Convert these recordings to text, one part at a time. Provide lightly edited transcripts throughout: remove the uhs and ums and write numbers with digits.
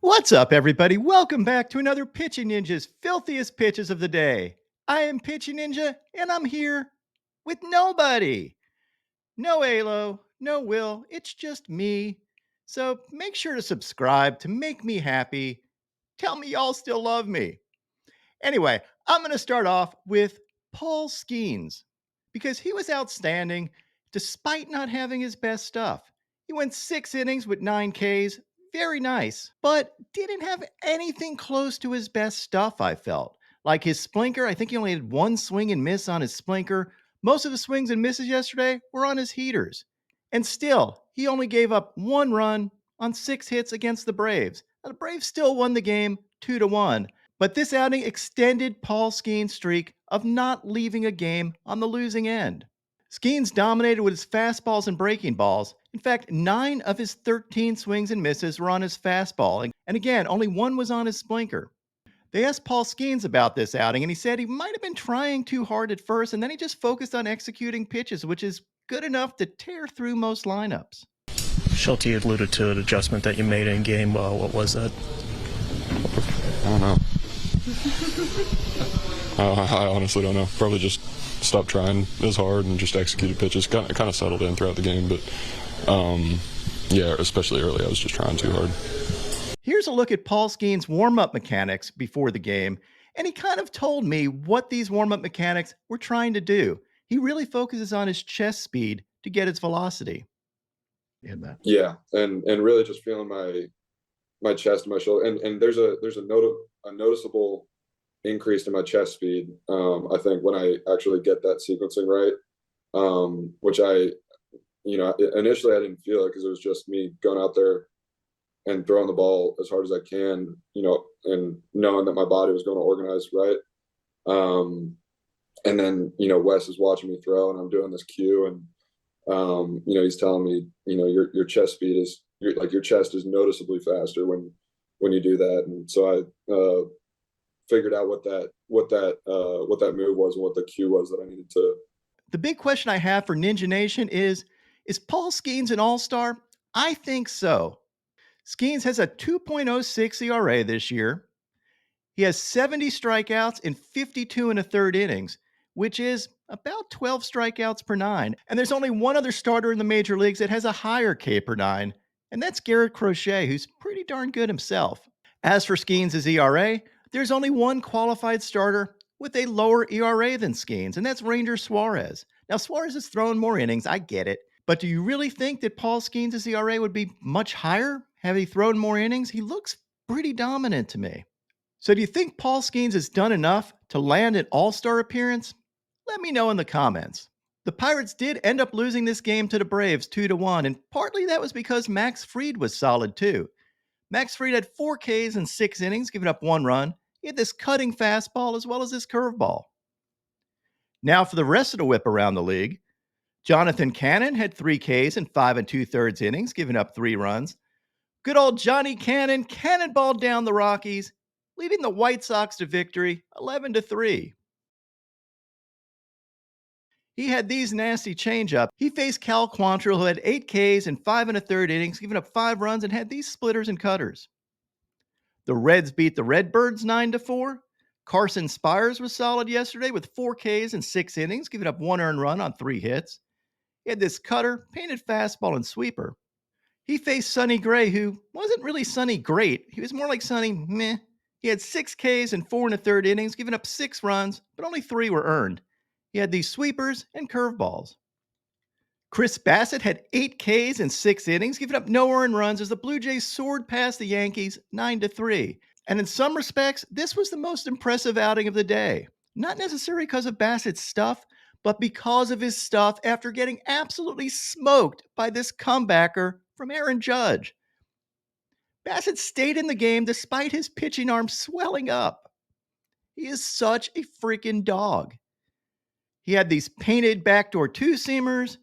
What's up, everybody? Welcome back to another Pitching Ninja's Filthiest Pitches of the Day. I am Pitching Ninja, and I'm here with nobody. No Alo, no Will, it's just me. So make sure to subscribe to make me happy. Tell me y'all still love me. Anyway, I'm going to start off with Paul Skenes because he was outstanding despite not having his best stuff. He went 6 innings with 9 Ks, very nice, but didn't have anything close to his best stuff, I felt. Like his splinker, I think he only had one swing and miss on his splinker. Most of the swings and misses yesterday were on his heaters. And still, he only gave up 1 run on 6 hits against the Braves. Now, the Braves still won the game 2-1. But this outing extended Paul Skenes' streak of not leaving a game on the losing end. Skenes dominated with his fastballs and breaking balls. In fact, 9 of his 13 swings and misses were on his fastball, and again, only 1 was on his splinker. They asked Paul Skenes about this outing, and he said he might have been trying too hard at first, and then he just focused on executing pitches, which is good enough to tear through most lineups. Schulte alluded to an adjustment that you made in game. What was that? I don't know. I honestly don't know. Probably just stopped trying as hard and just executed pitches. Kind of settled in throughout the game, but yeah, especially early, I was just trying too hard. Here's a look at Paul Skenes' warm-up mechanics before the game, and he kind of told me what these warm-up mechanics were trying to do. He really focuses on his chest speed to get its velocity. Yeah, and really just feeling my chest and my shoulder, and there's a noticeable increase in my chest speed. I think when I actually get that sequencing right, which initially I didn't feel it because it was just me going out there and throwing the ball as hard as I can, and knowing that my body was going to organize right. And then, Wes is watching me throw and I'm doing this cue and, he's telling me, your chest speed is your chest is noticeably faster when you do that. And so I figured out what that move was and what the cue was that I needed to. The big question I have for Ninja Nation is Paul Skenes an all-star? I think so. Skenes has a 2.06 ERA this year. He has 70 strikeouts in 52 and a third innings, which is about 12 strikeouts per 9. And there's only one other starter in the major leagues that has a higher K per 9, and that's Garrett Crochet, who's pretty darn good himself. As for Skenes' ERA, there's only one qualified starter with a lower ERA than Skenes, and that's Ranger Suarez. Now, Suarez has thrown more innings, I get it, but do you really think that Paul Skenes' ERA would be much higher had he thrown more innings? He looks pretty dominant to me. So do you think Paul Skenes has done enough to land an all-star appearance? Let me know in the comments. The Pirates did end up losing this game to the Braves 2-1, and partly that was because Max Fried was solid too. Max Fried had 4 Ks in 6 innings, giving up 1 run. He had this cutting fastball as well as this curveball. Now for the rest of the whip around the league. Jonathan Cannon had 3 Ks in 5 2/3 innings, giving up 3 runs. Good old Johnny Cannon cannonballed down the Rockies, leading the White Sox to victory 11-3. He had these nasty changeups. He faced Cal Quantrill, who had 8 Ks in 5 1/3 innings, giving up 5 runs, and had these splitters and cutters. The Reds beat the Redbirds 9-4. Carson Spires was solid yesterday with 4 Ks in 6 innings, giving up 1 earned run on 3 hits. He had this cutter, painted fastball, and sweeper. He faced Sonny Gray, who wasn't really Sonny great. He was more like Sonny meh. He had 6 Ks in 4 1/3 innings, giving up 6 runs, but only 3 were earned. He had these sweepers and curveballs. Chris Bassett had 8 Ks in 6 innings, giving up no earned runs as the Blue Jays soared past the Yankees 9-3. And in some respects, this was the most impressive outing of the day. Not necessarily because of Bassett's stuff, but because of his stuff after getting absolutely smoked by this comebacker from Aaron Judge. Bassett stayed in the game despite his pitching arm swelling up. He is such a freaking dog. He had these painted backdoor two-seamers,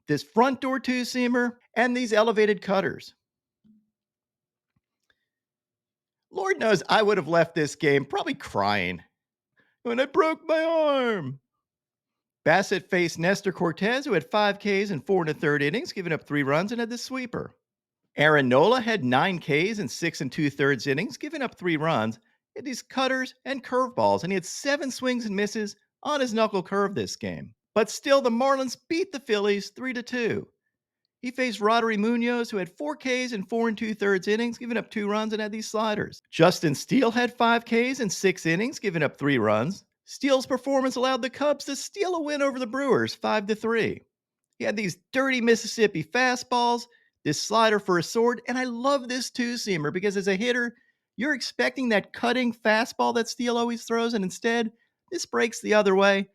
this front door two-seamer, and these elevated cutters. Lord knows I would have left this game probably crying when I broke my arm. Bassett faced Nestor Cortez, who had 5 Ks in 4 1/3 innings, giving up 3 runs and had the sweeper. Aaron Nola had 9 Ks in 6 2/3 innings, giving up 3 runs. He had these cutters and curveballs, and he had 7 swings and misses on his knuckle curve this game. But still, the Marlins beat the Phillies 3-2. He faced Roddery Munoz, who had 4 Ks in 4 2/3 innings, giving up 2 runs and had these sliders. Justin Steele had 5 Ks in 6 innings, giving up 3 runs. Steele's performance allowed the Cubs to steal a win over the Brewers 5-3. He had these dirty Mississippi fastballs, this slider for a sword, and I love this two-seamer because as a hitter, you're expecting that cutting fastball that Steele always throws, and instead, this breaks the other way,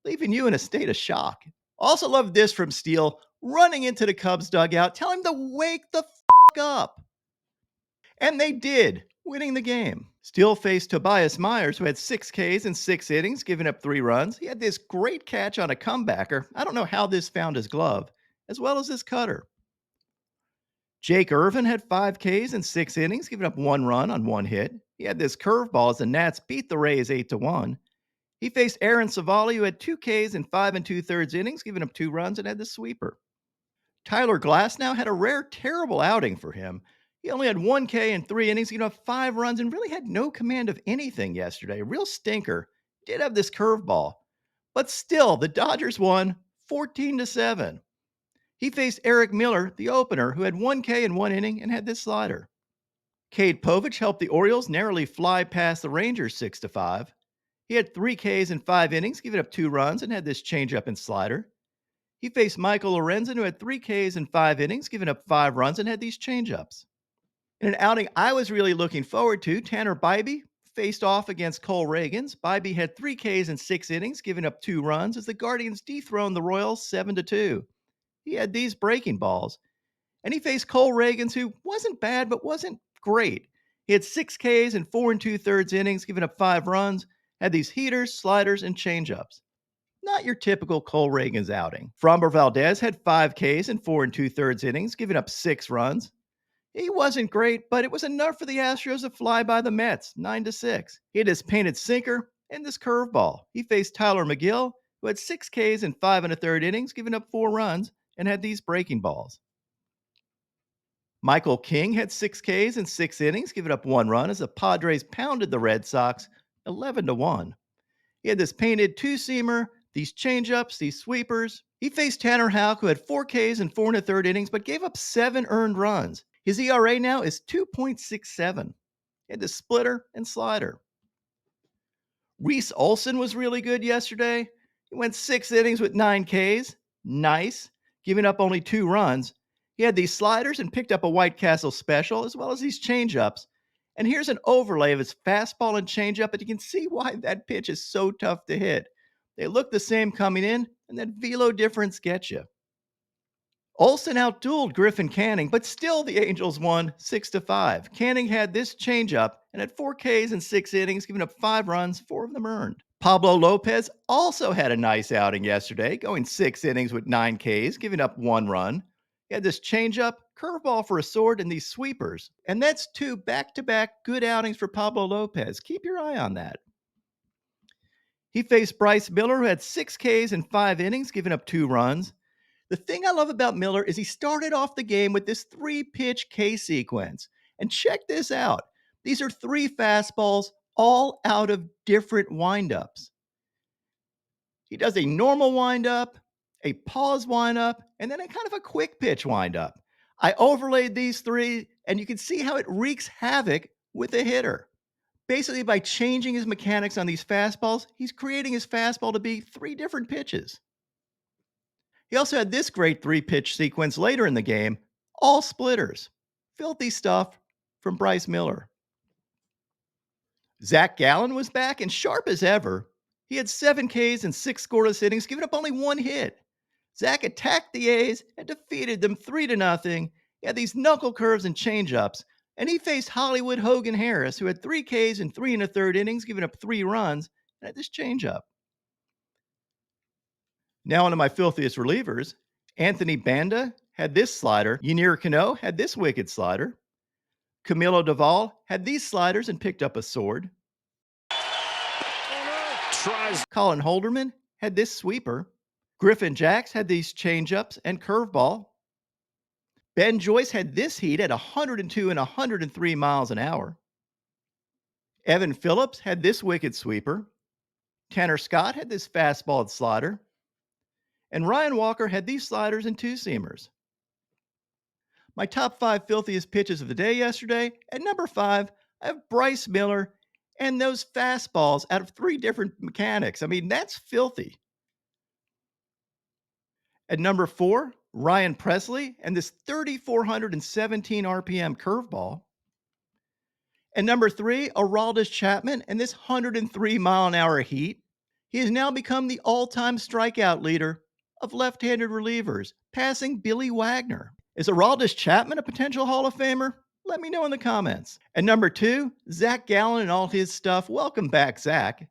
leaving you in a state of shock. Also love this from Steele, running into the Cubs dugout, telling him to wake the up. And they did, winning the game. Steele faced Tobias Myers, who had 6 Ks in 6 innings, giving up 3 runs. He had this great catch on a comebacker. I don't know how this found his glove, as well as his cutter. Jake Irvin had 5 Ks in 6 innings, giving up 1 run on 1 hit. He had this curveball as the Nats beat the Rays 8-1. He faced Aaron Savali, who had 2 Ks in 5 2/3 innings, giving up 2 runs and had the sweeper. Tyler Glasnow had a rare, terrible outing for him. He only had 1 K in 3 innings, giving up 5 runs, and really had no command of anything yesterday. A real stinker. Did have this curveball. But still, the Dodgers won 14-7. He faced Eric Miller, the opener, who had 1 K in 1 inning and had this slider. Cade Povich helped the Orioles narrowly fly past the Rangers 6-5. He had 3 Ks in 5 innings, giving up 2 runs, and had this changeup and slider. He faced Michael Lorenzen, who had 3 Ks in 5 innings, giving up 5 runs, and had these changeups. In an outing I was really looking forward to, Tanner Bybee faced off against Cole Reagans. Bybee had 3 Ks in 6 innings, giving up 2 runs as the Guardians dethroned the Royals 7-2. He had these breaking balls. And he faced Cole Reagans, who wasn't bad, but wasn't great. He had 6 Ks in 4 2/3 innings, giving up 5 runs, had these heaters, sliders, and changeups. Not your typical Cole Reagans outing. Framber Valdez had 5 Ks in 4 2/3 innings, giving up 6 runs. He wasn't great, but it was enough for the Astros to fly by the Mets, 9-6. He had his painted sinker and this curveball. He faced Tyler McGill, who had 6 Ks in 5 1/3 innings, giving up 4 runs, and had these breaking balls. Michael King had 6 Ks in 6 innings, giving up 1 run as the Padres pounded the Red Sox 11-1. He had this painted two-seamer, these changeups, these sweepers. He faced Tanner Houck, who had 4 Ks in 4 1/3 innings, but gave up 7 earned runs. His ERA now is 2.67. He had the splitter and slider. Reese Olson was really good yesterday. He went 6 innings with 9 Ks. Nice. Giving up only 2 runs. He had these sliders and picked up a White Castle special, as well as these changeups. And here's an overlay of his fastball and changeup, and you can see why that pitch is so tough to hit. They look the same coming in, and that velo difference gets you. Olsen outdueled Griffin Canning, but still the Angels won 6-5. Canning had this changeup and had 4 Ks in 6 innings, giving up 5 runs, 4 of them earned. Pablo Lopez also had a nice outing yesterday, going 6 innings with 9 Ks, giving up 1 run. He had this changeup, curveball for a sword, and these sweepers. And that's 2 back-to-back good outings for Pablo Lopez. Keep your eye on that. He faced Bryce Miller, who had 6 Ks in 5 innings, giving up 2 runs. The thing I love about Miller is he started off the game with this 3-pitch K sequence. And check this out. These are 3 fastballs, all out of different windups. He does a normal windup, a pause windup, and then a kind of a quick pitch windup. I overlaid these 3, and you can see how it wreaks havoc with a hitter. Basically, by changing his mechanics on these fastballs, he's creating his fastball to be 3 different pitches. He also had this great 3-pitch sequence later in the game, all splitters. Filthy stuff from Bryce Miller. Zac Gallen was back and sharp as ever. He had 7 Ks and 6 scoreless innings, giving up only 1 hit. Zac attacked the A's and defeated them 3-0. He had these knuckle curves and changeups, and he faced Hollywood Hogan Harris, who had 3 Ks in 3 1/3 innings, giving up 3 runs, and had this changeup. Now onto my filthiest relievers. Anthony Banda had this slider. Yennier Cano had this wicked slider. Camilo Doval had these sliders and picked up a sword. Colin Holderman had this sweeper. Griffin Jacks had these changeups and curveball. Ben Joyce had this heat at 102 and 103 miles an hour. Evan Phillips had this wicked sweeper. Tanner Scott had this fastball and slider. And Ryan Walker had these sliders and two seamers. My top 5 filthiest pitches of the day yesterday. At number 5, I have Bryce Miller and those fastballs out of 3 different mechanics. I mean, that's filthy. At number 4, Ryan Presley and this 3,417 RPM curveball. And number 3, Aroldis Chapman and this 103 mile an hour heat. He has now become the all-time strikeout leader of left-handed relievers, passing Billy Wagner. Is Aroldis Chapman a potential Hall of Famer? Let me know in the comments. And number 2, Zac Gallen and all his stuff. Welcome back, Zach.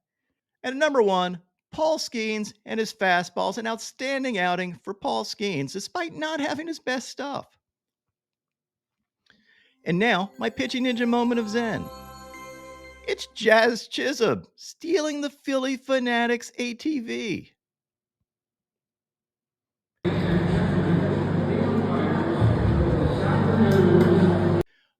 And at number 1, Paul Skenes and his fastballs. An outstanding outing for Paul Skenes, despite not having his best stuff. And now, my pitching ninja moment of Zen. It's Jazz Chisholm stealing the Philly Fanatics ATV.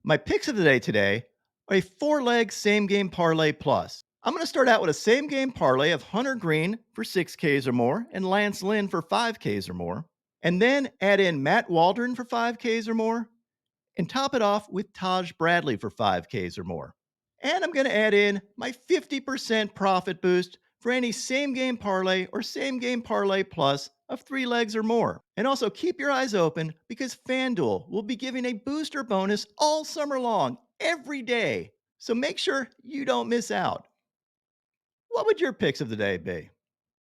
My picks of the day today are a 4-leg same game parlay plus. I'm going to start out with a same game parlay of Hunter Green for 6 Ks or more and Lance Lynn for 5 Ks or more, and then add in Matt Waldron for 5 Ks or more, and top it off with Taj Bradley for 5 Ks or more. And I'm going to add in my 50% profit boost for any same game parlay or same game parlay plus of 3 legs or more. And also keep your eyes open because FanDuel will be giving a booster bonus all summer long, every day. So make sure you don't miss out. What would your picks of the day be?